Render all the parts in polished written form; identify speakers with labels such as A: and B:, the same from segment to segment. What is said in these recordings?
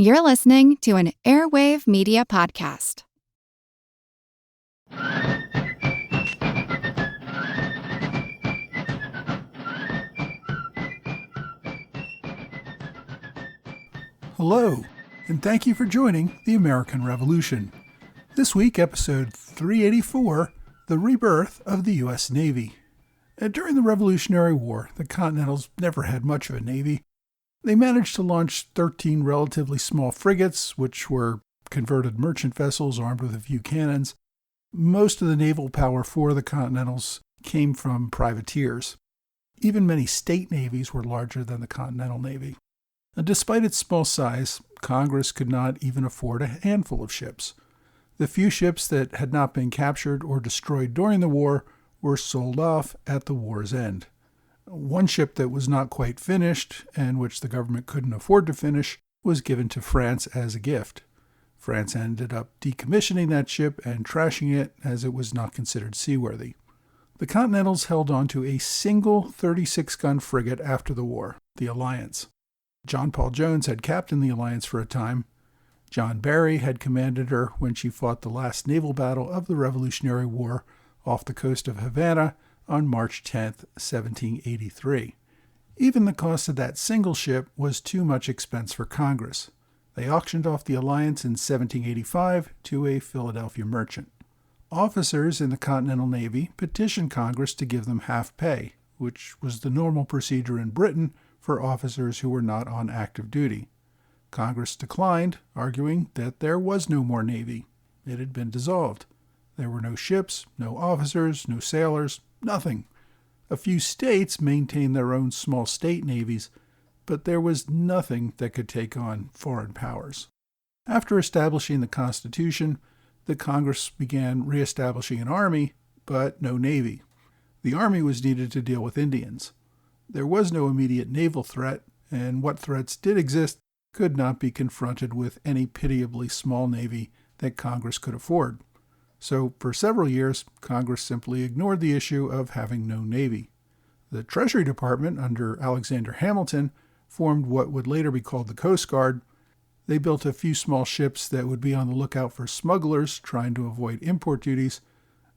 A: You're listening to an Airwave Media Podcast.
B: Hello, and thank you for joining the American Revolution. This week, episode 384, The Rebirth of the U.S. Navy. During the Revolutionary War, the Continentals never had much of a navy. They managed to launch 13 relatively small frigates, which were converted merchant vessels armed with a few cannons. Most of the naval power for the Continentals came from privateers. Even many state navies were larger than the Continental Navy. And despite its small size, Congress could not even afford a handful of ships. The few ships that had not been captured or destroyed during the war were sold off at the war's end. One ship that was not quite finished, and which the government couldn't afford to finish, was given to France as a gift. France ended up decommissioning that ship and trashing it as it was not considered seaworthy. The Continentals held on to a single 36-gun frigate after the war, the Alliance. John Paul Jones had captained the Alliance for a time. John Barry had commanded her when she fought the last naval battle of the Revolutionary War off the coast of Havana on March 10, 1783. Even the cost of that single ship was too much expense for Congress. They auctioned off the Alliance in 1785 to a Philadelphia merchant. Officers in the Continental Navy petitioned Congress to give them half pay, which was the normal procedure in Britain for officers who were not on active duty. Congress declined, arguing that there was no more navy. It had been dissolved. There were no ships, no officers, no sailors, nothing. A few states maintained their own small state navies, but there was nothing that could take on foreign powers. After establishing the Constitution, the Congress began reestablishing an army, but no navy. The army was needed to deal with Indians. There was no immediate naval threat, and what threats did exist could not be confronted with any pitiably small navy that Congress could afford. So, for several years, Congress simply ignored the issue of having no navy. The Treasury Department, under Alexander Hamilton, formed what would later be called the Coast Guard. They built a few small ships that would be on the lookout for smugglers trying to avoid import duties,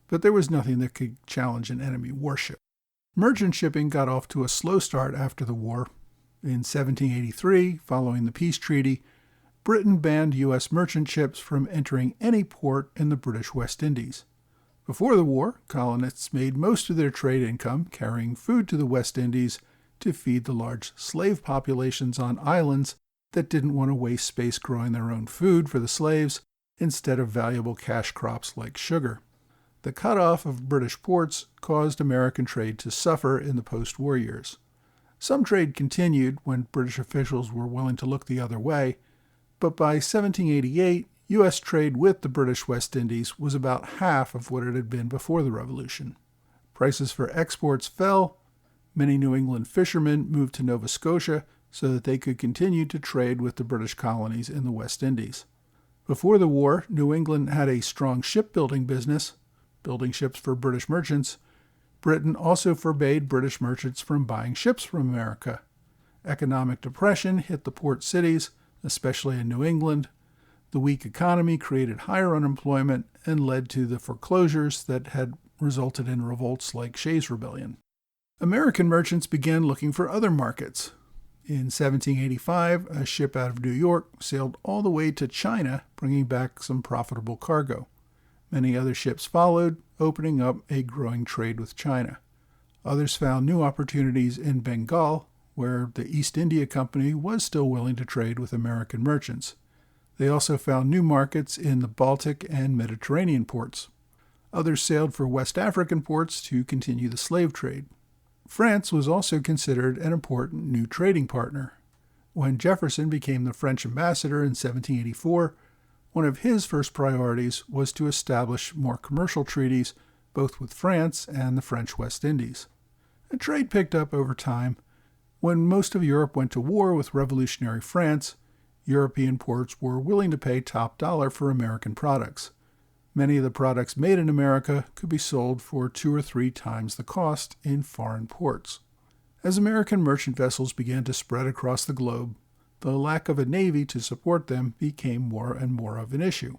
B: but there was nothing that could challenge an enemy warship. Merchant shipping got off to a slow start after the war. In 1783, following the peace treaty, Britain banned U.S. merchant ships from entering any port in the British West Indies. Before the war, colonists made most of their trade income carrying food to the West Indies to feed the large slave populations on islands that didn't want to waste space growing their own food for the slaves instead of valuable cash crops like sugar. The cutoff of British ports caused American trade to suffer in the post-war years. Some trade continued when British officials were willing to look the other way, but by 1788, U.S. trade with the British West Indies was about half of what it had been before the Revolution. Prices for exports fell. Many New England fishermen moved to Nova Scotia so that they could continue to trade with the British colonies in the West Indies. Before the war, New England had a strong shipbuilding business, building ships for British merchants. Britain also forbade British merchants from buying ships from America. Economic depression hit the port cities, especially in New England. The weak economy created higher unemployment and led to the foreclosures that had resulted in revolts like Shays' Rebellion. American merchants began looking for other markets. In 1785, a ship out of New York sailed all the way to China, bringing back some profitable cargo. Many other ships followed, opening up a growing trade with China. Others found new opportunities in Bengal, where the East India Company was still willing to trade with American merchants. They also found new markets in the Baltic and Mediterranean ports. Others sailed for West African ports to continue the slave trade. France was also considered an important new trading partner. When Jefferson became the French ambassador in 1784, one of his first priorities was to establish more commercial treaties both with France and the French West Indies. The trade picked up over time. When most of Europe went to war with revolutionary France, European ports were willing to pay top dollar for American products. Many of the products made in America could be sold for 2 or 3 times the cost in foreign ports. As American merchant vessels began to spread across the globe, the lack of a navy to support them became more and more of an issue.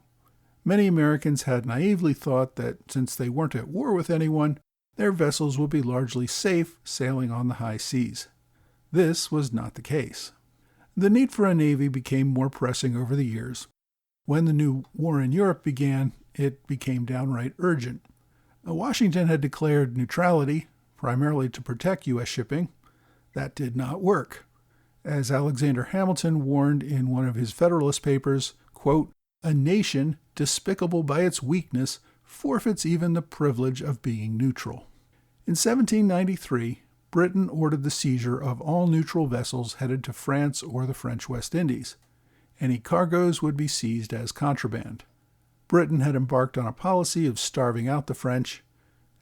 B: Many Americans had naively thought that since they weren't at war with anyone, their vessels would be largely safe sailing on the high seas. This was not the case. The need for a navy became more pressing over the years. When the new war in Europe began, it became downright urgent. Washington had declared neutrality, primarily to protect U.S. shipping. That did not work. As Alexander Hamilton warned in one of his Federalist papers, quote, "A nation, despicable by its weakness, forfeits even the privilege of being neutral." In 1793, Britain ordered the seizure of all neutral vessels headed to France or the French West Indies. Any cargoes would be seized as contraband. Britain had embarked on a policy of starving out the French.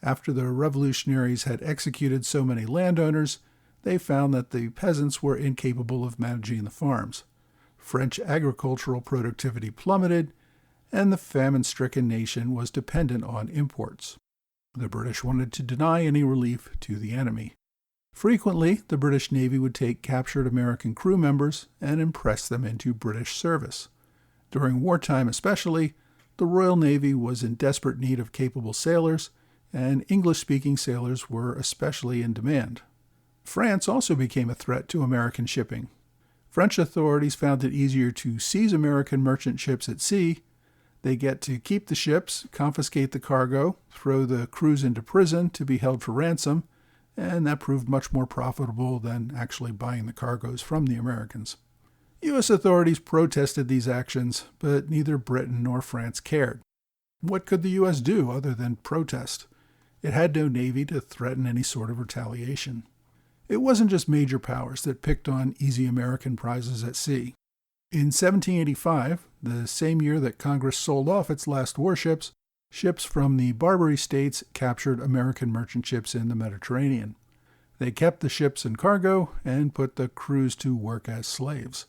B: After the revolutionaries had executed so many landowners, they found that the peasants were incapable of managing the farms. French agricultural productivity plummeted, and the famine-stricken nation was dependent on imports. The British wanted to deny any relief to the enemy. Frequently, the British Navy would take captured American crew members and impress them into British service. During wartime especially, the Royal Navy was in desperate need of capable sailors, and English-speaking sailors were especially in demand. France also became a threat to American shipping. French authorities found it easier to seize American merchant ships at sea. They get to keep the ships, confiscate the cargo, throw the crews into prison to be held for ransom, and that proved much more profitable than actually buying the cargoes from the Americans. U.S. authorities protested these actions, but neither Britain nor France cared. What could the U.S. do other than protest? It had no navy to threaten any sort of retaliation. It wasn't just major powers that picked on easy American prizes at sea. In 1785, the same year that Congress sold off its last warships, ships from the Barbary States captured American merchant ships in the Mediterranean. They kept the ships and cargo and put the crews to work as slaves.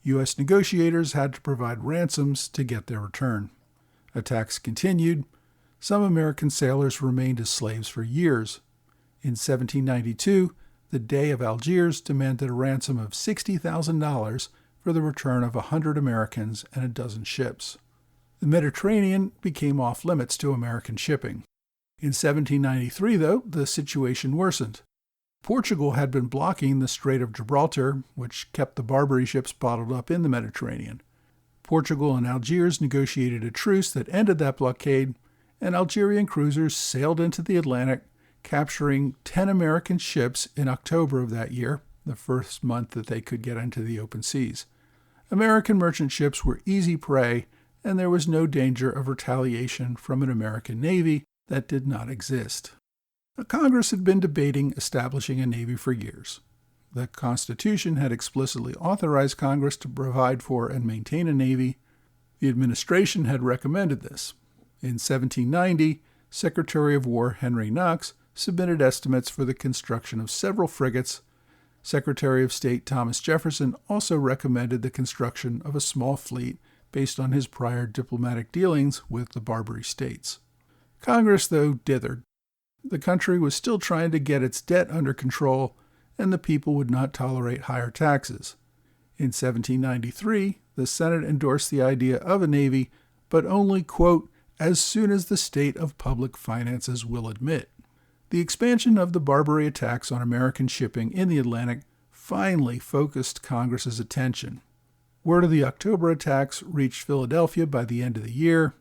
B: U.S. negotiators had to provide ransoms to get their return. Attacks continued. Some American sailors remained as slaves for years. In 1792, the Dey of Algiers demanded a ransom of $60,000 for the return of 100 Americans and a dozen ships. The Mediterranean became off-limits to American shipping. In 1793, though, the situation worsened. Portugal had been blocking the Strait of Gibraltar, which kept the Barbary ships bottled up in the Mediterranean. Portugal and Algiers negotiated a truce that ended that blockade, and Algerian cruisers sailed into the Atlantic, capturing 10 American ships in October of that year, the first month that they could get into the open seas. American merchant ships were easy prey, and there was no danger of retaliation from an American navy that did not exist. Congress had been debating establishing a navy for years. The Constitution had explicitly authorized Congress to provide for and maintain a navy. The administration had recommended this. In 1790, Secretary of War Henry Knox submitted estimates for the construction of several frigates. Secretary of State Thomas Jefferson also recommended the construction of a small fleet based on his prior diplomatic dealings with the Barbary States. Congress, though, dithered. The country was still trying to get its debt under control, and the people would not tolerate higher taxes. In 1793, the Senate endorsed the idea of a navy, but only, quote, as soon as the state of public finances will admit. The expansion of the Barbary attacks on American shipping in the Atlantic finally focused Congress's attention. Word of the October attacks reached Philadelphia by the end of the year.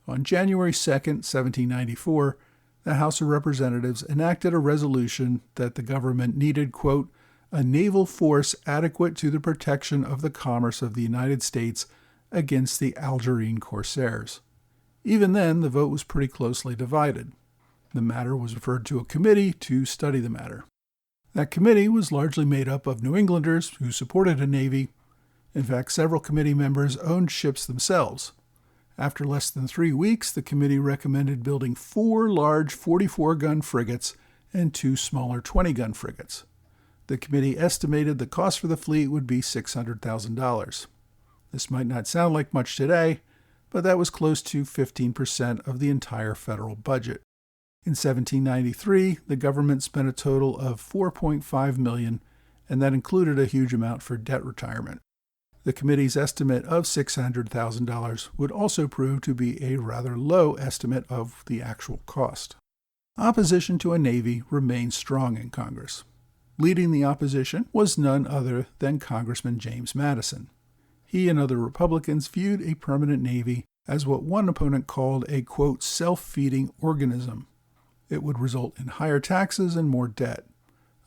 B: On January 2, 1794, the House of Representatives enacted a resolution that the government needed, quote, a naval force adequate to the protection of the commerce of the United States against the Algerine corsairs. Even then, the vote was pretty closely divided. The matter was referred to a committee to study the matter. That committee was largely made up of New Englanders who supported a navy. In fact, several committee members owned ships themselves. After less than 3 weeks, the committee recommended building 4 large 44-gun frigates and 2 smaller 20-gun frigates. The committee estimated the cost for the fleet would be $600,000. This might not sound like much today, but that was close to 15% of the entire federal budget. In 1793, the government spent a total of $4.5 million, and that included a huge amount for debt retirement. The committee's estimate of $600,000 would also prove to be a rather low estimate of the actual cost. Opposition to a Navy remained strong in Congress. Leading the opposition was none other than Congressman James Madison. He and other Republicans viewed a permanent Navy as what one opponent called a, quote, self-feeding organism. It would result in higher taxes and more debt.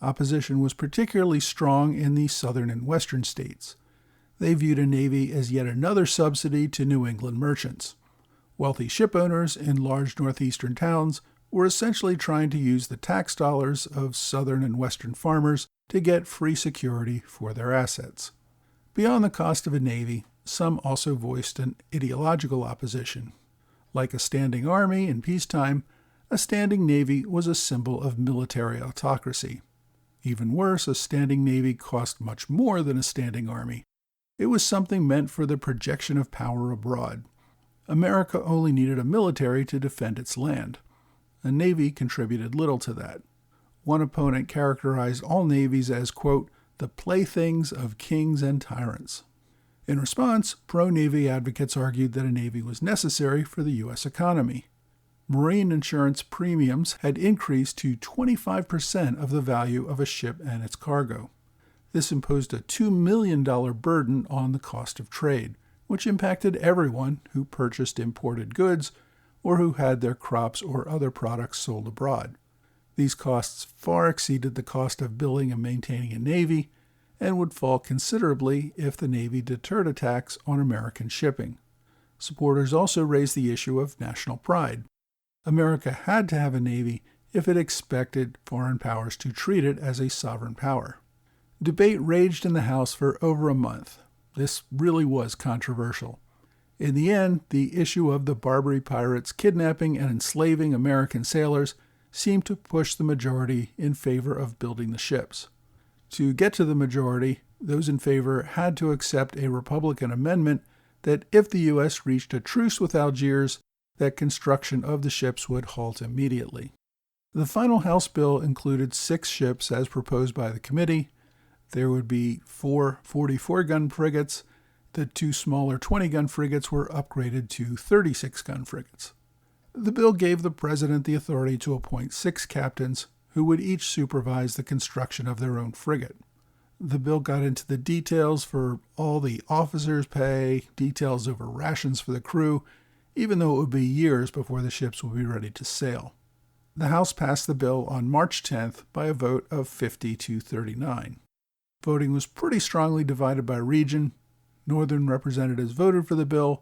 B: Opposition was particularly strong in the southern and western states. They viewed a Navy as yet another subsidy to New England merchants. Wealthy ship owners in large northeastern towns were essentially trying to use the tax dollars of southern and western farmers to get free security for their assets. Beyond the cost of a Navy, some also voiced an ideological opposition. Like a standing army in peacetime, a standing Navy was a symbol of military autocracy. Even worse, a standing Navy cost much more than a standing army. It was something meant for the projection of power abroad. America only needed a military to defend its land. A Navy contributed little to that. One opponent characterized all navies as, quote, the playthings of kings and tyrants. In response, pro-Navy advocates argued that a Navy was necessary for the U.S. economy. Marine insurance premiums had increased to 25% of the value of a ship and its cargo. This imposed a $2 million burden on the cost of trade, which impacted everyone who purchased imported goods or who had their crops or other products sold abroad. These costs far exceeded the cost of building and maintaining a Navy and would fall considerably if the Navy deterred attacks on American shipping. Supporters also raised the issue of national pride. America had to have a Navy if it expected foreign powers to treat it as a sovereign power. Debate raged in the House for over a month. This really was controversial. In the end, the issue of the Barbary pirates kidnapping and enslaving American sailors seemed to push the majority in favor of building the ships. To get to the majority, those in favor had to accept a Republican amendment that if the U.S. reached a truce with Algiers, that construction of the ships would halt immediately. The final House bill included 6 ships as proposed by the committee. There would be 4 44-gun frigates. The 2 smaller 20-gun frigates were upgraded to 36-gun frigates. The bill gave the president the authority to appoint 6 captains who would each supervise the construction of their own frigate. The bill got into the details for all the officers' pay, details over rations for the crew, even though it would be years before the ships would be ready to sail. The House passed the bill on March 10th by a vote of 50 to 39. Voting was pretty strongly divided by region. Northern representatives voted for the bill.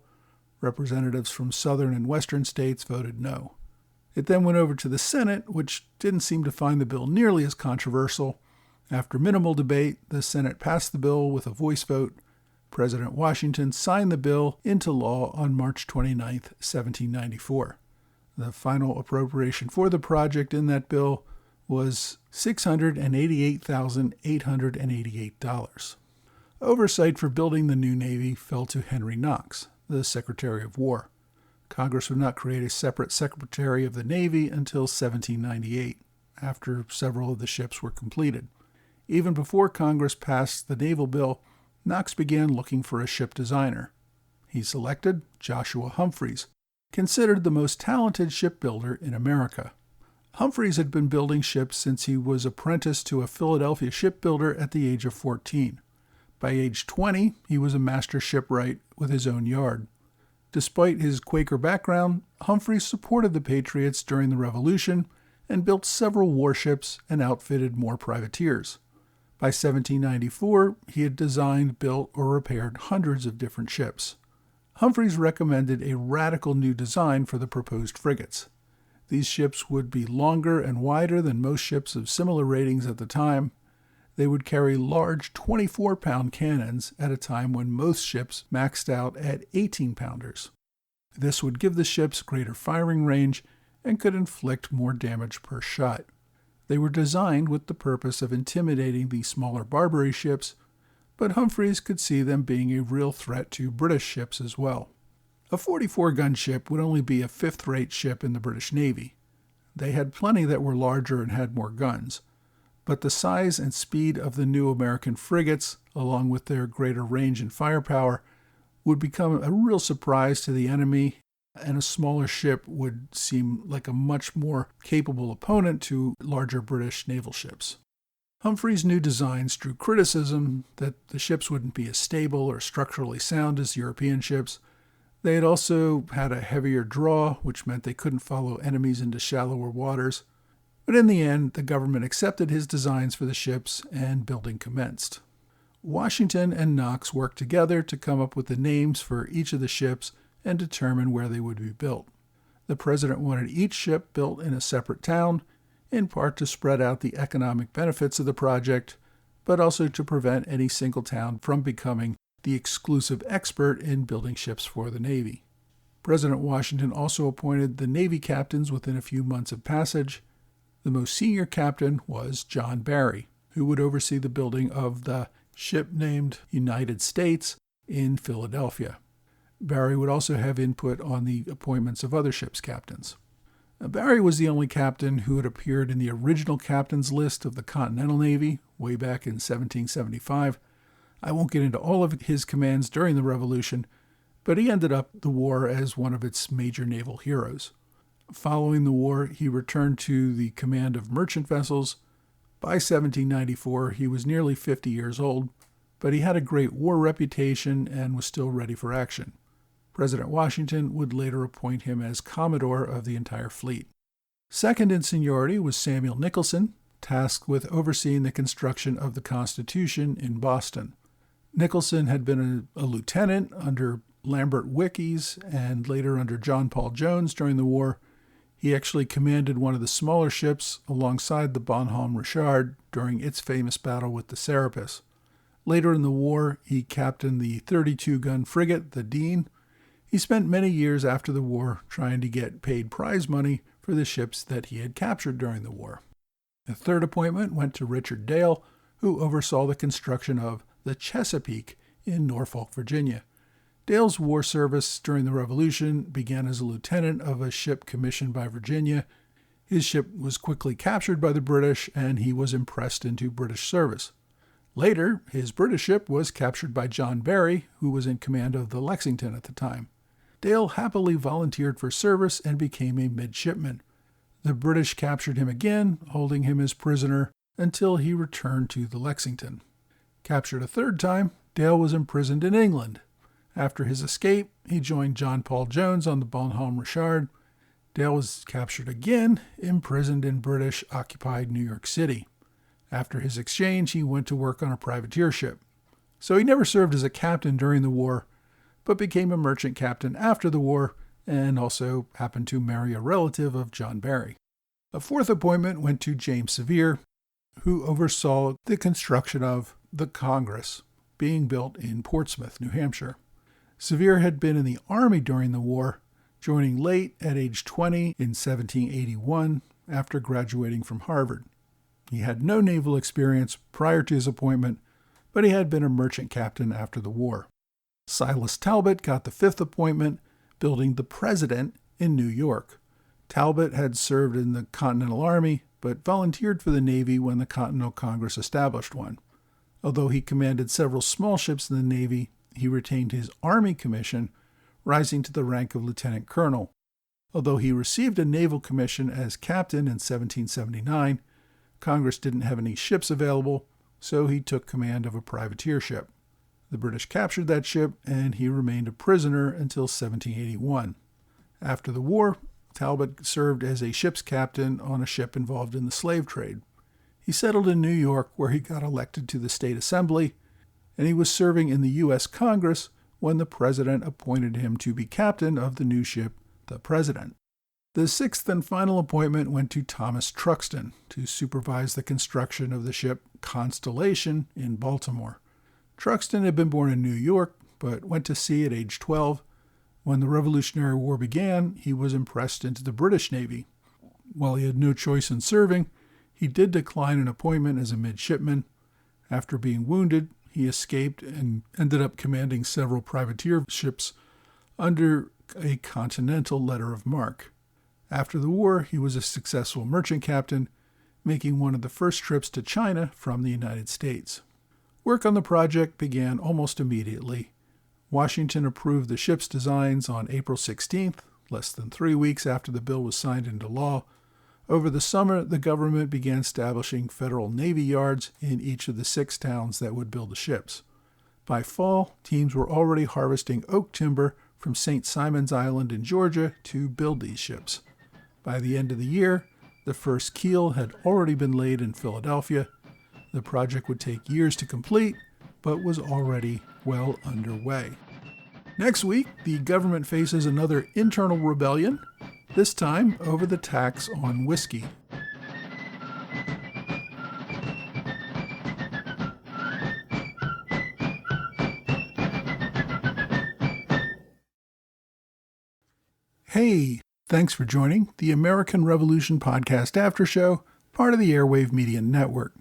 B: Representatives from southern and western states voted no. It then went over to the Senate, which didn't seem to find the bill nearly as controversial. After minimal debate, the Senate passed the bill with a voice vote. President Washington signed the bill into law on March 29, 1794. The final appropriation for the project in that bill was $688,888. Oversight for building the new Navy fell to Henry Knox, the Secretary of War. Congress would not create a separate Secretary of the Navy until 1798, after several of the ships were completed. Even before Congress passed the naval bill, Knox began looking for a ship designer. He selected Joshua Humphreys, considered the most talented shipbuilder in America. Humphreys had been building ships since he was apprenticed to a Philadelphia shipbuilder at the age of 14. By age 20, he was a master shipwright with his own yard. Despite his Quaker background, Humphreys supported the Patriots during the Revolution and built several warships and outfitted more privateers. By 1794, he had designed, built, or repaired hundreds of different ships. Humphreys recommended a radical new design for the proposed frigates. These ships would be longer and wider than most ships of similar ratings at the time. They would carry large 24-pound cannons at a time when most ships maxed out at 18-pounders. This would give the ships greater firing range and could inflict more damage per shot. They were designed with the purpose of intimidating the smaller Barbary ships, but Humphreys could see them being a real threat to British ships as well. A 44-gun ship would only be a fifth-rate ship in the British Navy. They had plenty that were larger and had more guns, But the size and speed of the new American frigates, along with their greater range and firepower, would become a real surprise to the enemy, and a smaller ship would seem like a much more capable opponent to larger British naval ships. Humphrey's new designs drew criticism that the ships wouldn't be as stable or structurally sound as European ships. They had also had a heavier draw, which meant they couldn't follow enemies into shallower waters. But in the end, the government accepted his designs for the ships, and building commenced. Washington and Knox worked together to come up with the names for each of the ships and determine where they would be built. The president wanted each ship built in a separate town, in part to spread out the economic benefits of the project, but also to prevent any single town from becoming the exclusive expert in building ships for the Navy. President Washington also appointed the Navy captains within a few months of passage. The most senior captain was John Barry, who would oversee the building of the ship named United States in Philadelphia. Barry would also have input on the appointments of other ships' captains. Barry was the only captain who had appeared in the original captain's list of the Continental Navy way back in 1775. I won't get into all of his commands during the Revolution, but he ended up the war as one of its major naval heroes. Following the war, he returned to the command of merchant vessels. By 1794, he was nearly 50 years old, but he had a great war reputation and was still ready for action. President Washington would later appoint him as Commodore of the entire fleet. Second in seniority was Samuel Nicholson, tasked with overseeing the construction of the Constitution in Boston. Nicholson had been a lieutenant under Lambert Wickes and later under John Paul Jones during the war. He actually commanded one of the smaller ships alongside the Bonhomme Richard during its famous battle with the Serapis. Later in the war, he captained the 32-gun frigate, the Dean. He spent many years after the war trying to get paid prize money for the ships that he had captured during the war. The third appointment went to Richard Dale, who oversaw the construction of the Chesapeake in Norfolk, Virginia. Dale's war service during the Revolution began as a lieutenant of a ship commissioned by Virginia. His ship was quickly captured by the British, and he was impressed into British service. Later, his British ship was captured by John Barry, who was in command of the Lexington at the time. Dale happily volunteered for service and became a midshipman. The British captured him again, holding him as prisoner until he returned to the Lexington. Captured a third time, Dale was imprisoned in England. After his escape, he joined John Paul Jones on the Bonhomme Richard. Dale was captured again, imprisoned in British-occupied New York City. After his exchange, he went to work on a privateer ship. So he never served as a captain during the war, but became a merchant captain after the war and also happened to marry a relative of John Barry. A fourth appointment went to James Sevier, who oversaw the construction of the Congress, being built in Portsmouth, New Hampshire. Sevier had been in the Army during the war, joining late at age 20 in 1781 after graduating from Harvard. He had no naval experience prior to his appointment, but he had been a merchant captain after the war. Silas Talbot got the fifth appointment, building the President in New York. Talbot had served in the Continental Army, but volunteered for the Navy when the Continental Congress established one. Although he commanded several small ships in the Navy, he retained his Army commission, rising to the rank of lieutenant colonel. Although he received a naval commission as captain in 1779, Congress didn't have any ships available, so he took command of a privateer ship. The British captured that ship, and he remained a prisoner until 1781. After the war, Talbot served as a ship's captain on a ship involved in the slave trade. He settled in New York, where he got elected to the state assembly, and he was serving in the U.S. Congress when the president appointed him to be captain of the new ship, the President. The sixth and final appointment went to Thomas Truxtun to supervise the construction of the ship Constellation in Baltimore. Truxtun had been born in New York, but went to sea at age 12. When the Revolutionary War began, he was impressed into the British Navy. While he had no choice in serving, he did decline an appointment as a midshipman. After being wounded, he escaped and ended up commanding several privateer ships under a Continental letter of marque. After the war, he was a successful merchant captain, making one of the first trips to China from the United States. Work on the project began almost immediately. Washington approved the ship's designs on April 16th, less than 3 weeks after the bill was signed into law. Over the summer, the government began establishing federal Navy yards in each of the 6 towns that would build the ships. By fall, teams were already harvesting oak timber from St. Simon's Island in Georgia to build these ships. By the end of the year, the first keel had already been laid in Philadelphia. The project would take years to complete, but was already well underway. Next week, the government faces another internal rebellion, this time over the tax on whiskey. Hey, thanks for joining the American Revolution Podcast After Show, part of the Airwave Media Network.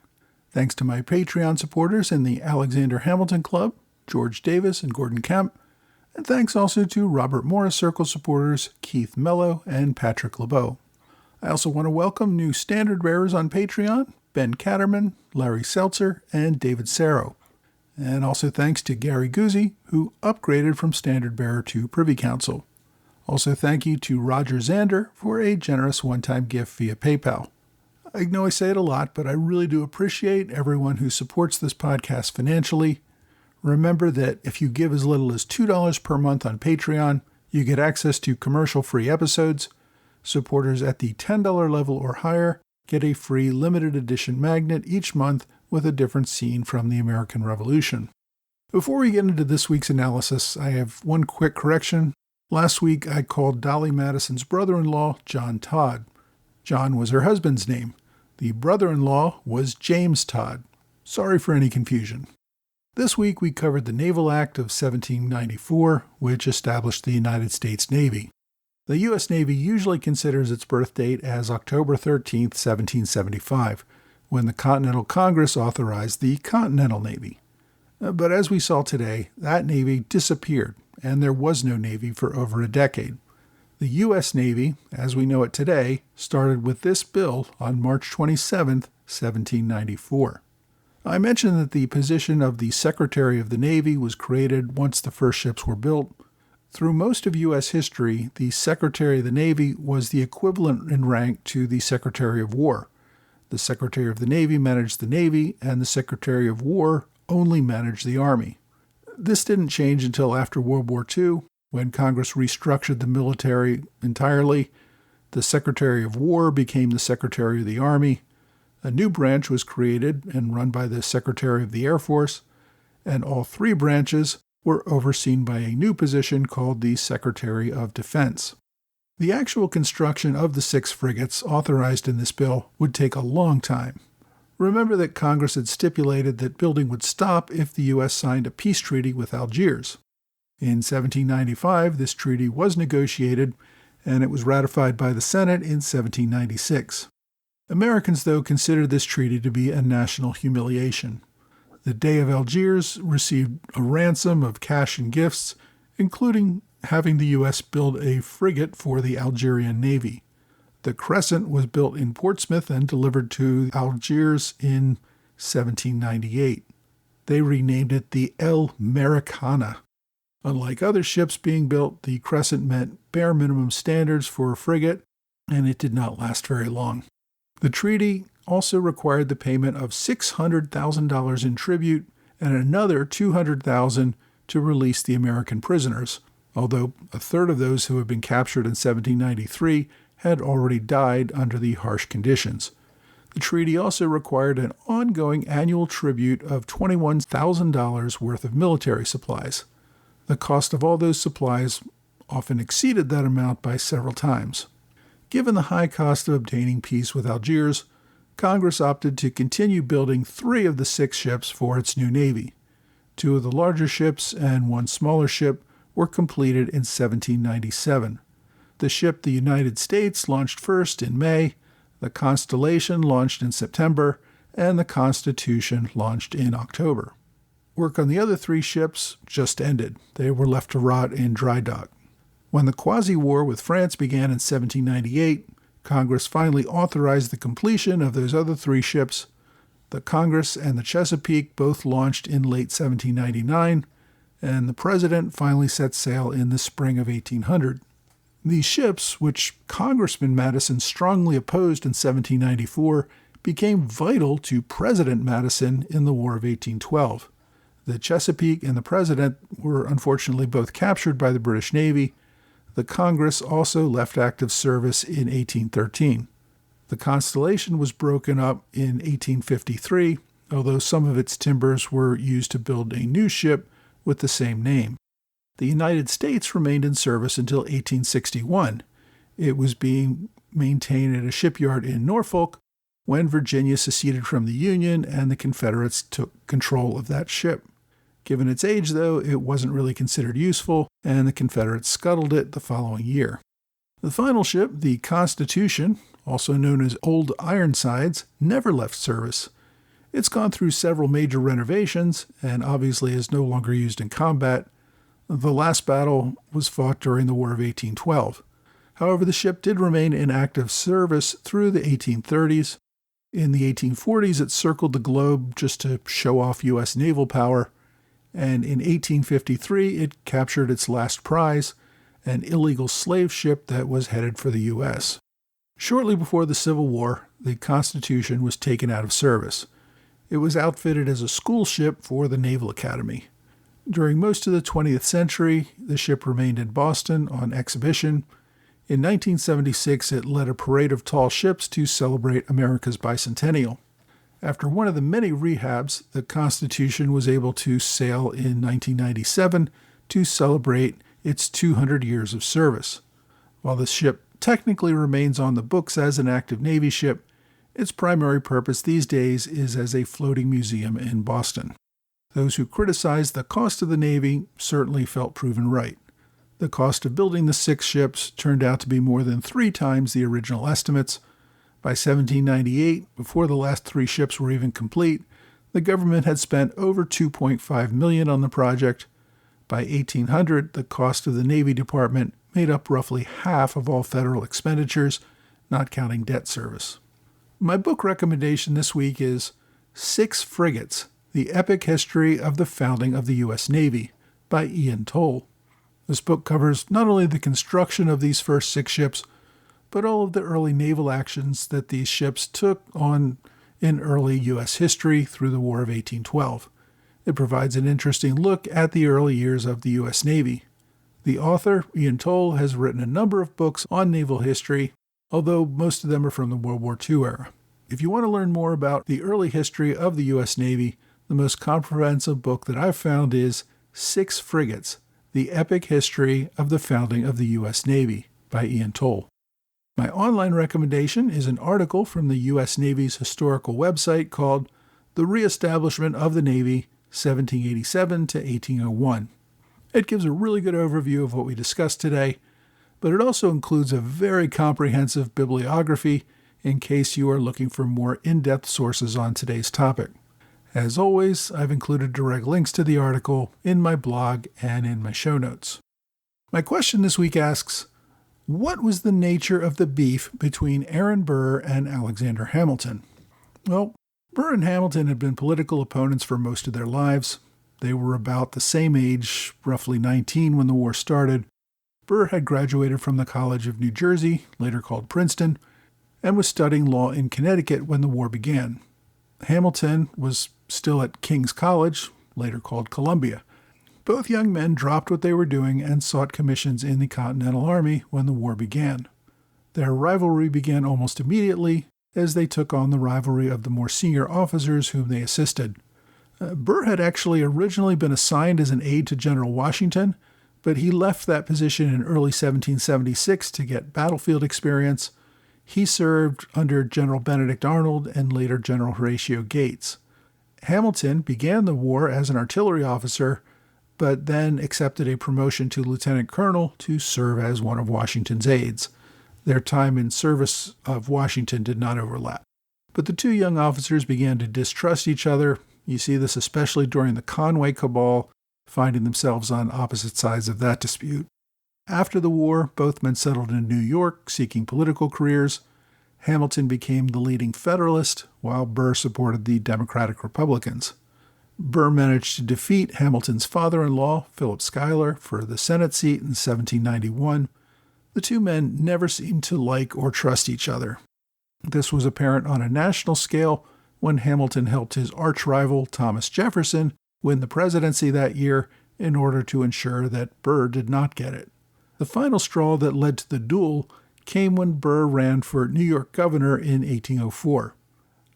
B: Thanks to my Patreon supporters in the Alexander Hamilton Club, George Davis and Gordon Kemp, and thanks also to Robert Morris Circle supporters Keith Mello and Patrick LeBeau. I also want to welcome new standard bearers on Patreon, Ben Catterman, Larry Seltzer, and David Sarro. And also thanks to Gary Guzzi, who upgraded from standard bearer to Privy Council. Also thank you to Roger Zander for a generous one-time gift via PayPal. I know I say it a lot, but I really do appreciate everyone who supports this podcast financially. Remember that if you give as little as $2 per month on Patreon, you get access to commercial-free episodes. Supporters at the $10 level or higher get a free limited edition magnet each month with a different scene from the American Revolution. Before we get into this week's analysis, I have one quick correction. Last week, I called Dolly Madison's brother-in-law John Todd. John was her husband's name. The brother-in-law was James Todd. Sorry for any confusion. This week, we covered the Naval Act of 1794, which established the United States Navy. The U.S. Navy usually considers its birth date as October 13, 1775, when the Continental Congress authorized the Continental Navy. But as we saw today, that Navy disappeared, and there was no Navy for over a decade. The U.S. Navy, as we know it today, started with this bill on March 27, 1794. I mentioned that the position of the Secretary of the Navy was created once the first ships were built. Through most of U.S. history, the Secretary of the Navy was the equivalent in rank to the Secretary of War. The Secretary of the Navy managed the Navy, and the Secretary of War only managed the Army. This didn't change until after World War II, when Congress restructured the military entirely. The Secretary of War became the Secretary of the Army. A new branch was created and run by the Secretary of the Air Force, and all 3 branches were overseen by a new position called the Secretary of Defense. The actual construction of the 6 frigates authorized in this bill would take a long time. Remember that Congress had stipulated that building would stop if the U.S. signed a peace treaty with Algiers. In 1795, this treaty was negotiated, and it was ratified by the Senate in 1796. Americans, though, considered this treaty to be a national humiliation. The Dey of Algiers received a ransom of cash and gifts, including having the U.S. build a frigate for the Algerian Navy. The Crescent was built in Portsmouth and delivered to Algiers in 1798. They renamed it the El Americana. Unlike other ships being built, the Crescent met bare minimum standards for a frigate, and it did not last very long. The treaty also required the payment of $600,000 in tribute and another $200,000 to release the American prisoners, although a third of those who had been captured in 1793 had already died under the harsh conditions. The treaty also required an ongoing annual tribute of $21,000 worth of military supplies. The cost of all those supplies often exceeded that amount by several times. Given the high cost of obtaining peace with Algiers, Congress opted to continue building 3 of the 6 ships for its new navy. 2 of the larger ships and 1 smaller ship were completed in 1797. The ship the United States launched first in May, the Constellation launched in September, and the Constitution launched in October. Work on the other 3 ships just ended. They were left to rot in dry dock. When the Quasi-War with France began in 1798, Congress finally authorized the completion of those other 3 ships. The Congress and the Chesapeake both launched in late 1799, and the President finally set sail in the spring of 1800. These ships, which Congressman Madison strongly opposed in 1794, became vital to President Madison in the War of 1812. The Chesapeake and the President were unfortunately both captured by the British Navy. The Congress also left active service in 1813. The Constellation was broken up in 1853, although some of its timbers were used to build a new ship with the same name. The United States remained in service until 1861. It was being maintained at a shipyard in Norfolk when Virginia seceded from the Union and the Confederates took control of that ship. Given its age, though, it wasn't really considered useful, and the Confederates scuttled it the following year. The final ship, the Constitution, also known as Old Ironsides, never left service. It's gone through several major renovations and obviously is no longer used in combat. The last battle was fought during the War of 1812. However, the ship did remain in active service through the 1830s. In the 1840s, it circled the globe just to show off U.S. naval power, and in 1853, it captured its last prize, an illegal slave ship that was headed for the U.S. Shortly before the Civil War, the Constitution was taken out of service. It was outfitted as a school ship for the Naval Academy. During most of the 20th century, the ship remained in Boston on exhibition. In 1976, it led a parade of tall ships to celebrate America's bicentennial. After one of the many rehabs, the Constitution was able to sail in 1997 to celebrate its 200 years of service. While the ship technically remains on the books as an active Navy ship, its primary purpose these days is as a floating museum in Boston. Those who criticized the cost of the Navy certainly felt proven right. The cost of building the 6 ships turned out to be more than 3 times the original estimates. By 1798, before the last 3 ships were even complete, the government had spent over $2.5 million on the project. By 1800, the cost of the Navy Department made up roughly half of all federal expenditures, not counting debt service. My book recommendation this week is 6 Frigates, The Epic History of the Founding of the U.S. Navy by Ian Toll. This book covers not only the construction of these first 6 ships, but all of the early naval actions that these ships took on in early U.S. history through the War of 1812. It provides an interesting look at the early years of the U.S. Navy. The author, Ian Toll, has written a number of books on naval history, although most of them are from the World War II era. If you want to learn more about the early history of the U.S. Navy, the most comprehensive book that I've found is 6 Frigates, The Epic History of the Founding of the U.S. Navy by Ian Toll. My online recommendation is an article from the U.S. Navy's historical website called The Reestablishment of the Navy, 1787 to 1801. It gives a really good overview of what we discussed today, but it also includes a very comprehensive bibliography in case you are looking for more in-depth sources on today's topic. As always, I've included direct links to the article in my blog and in my show notes. My question this week asks, what was the nature of the beef between Aaron Burr and Alexander Hamilton? Well, Burr and Hamilton had been political opponents for most of their lives. They were about the same age, roughly 19 when the war started. Burr had graduated from the College of New Jersey, later called Princeton, and was studying law in Connecticut when the war began. Hamilton was still at King's College, later called Columbia. Both young men dropped what they were doing and sought commissions in the Continental Army when the war began. Their rivalry began almost immediately as they took on the rivalry of the more senior officers whom they assisted. Burr had actually originally been assigned as an aide to General Washington, but he left that position in early 1776 to get battlefield experience. He served under General Benedict Arnold and later General Horatio Gates. Hamilton began the war as an artillery officer, but then accepted a promotion to lieutenant colonel to serve as one of Washington's aides. Their time in service of Washington did not overlap. But the 2 young officers began to distrust each other. You see this especially during the Conway Cabal, finding themselves on opposite sides of that dispute. After the war, both men settled in New York, seeking political careers. Hamilton became the leading Federalist, while Burr supported the Democratic Republicans. Burr managed to defeat Hamilton's father-in-law, Philip Schuyler, for the Senate seat in 1791. The two men never seemed to like or trust each other. This was apparent on a national scale when Hamilton helped his arch-rival, Thomas Jefferson, win the presidency that year in order to ensure that Burr did not get it. The final straw that led to the duel came when Burr ran for New York governor in 1804.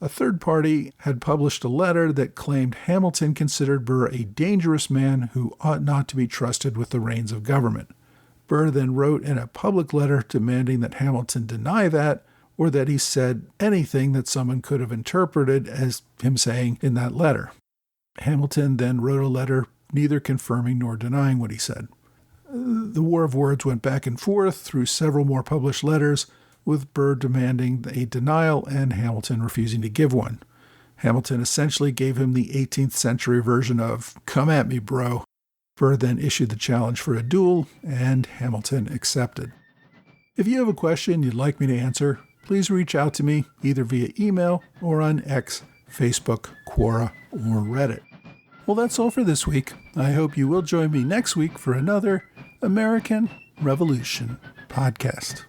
B: A third party had published a letter that claimed Hamilton considered Burr a dangerous man who ought not to be trusted with the reins of government. Burr then wrote in a public letter demanding that Hamilton deny that, or that he said anything that someone could have interpreted as him saying in that letter. Hamilton then wrote a letter neither confirming nor denying what he said. The war of words went back and forth through several more published letters, with Burr demanding a denial and Hamilton refusing to give one. Hamilton essentially gave him the 18th century version of, "Come at me, bro." Burr then issued the challenge for a duel, and Hamilton accepted. If you have a question you'd like me to answer, please reach out to me either via email or on X, Facebook, Quora, or Reddit. Well, that's all for this week. I hope you will join me next week for another American Revolution podcast.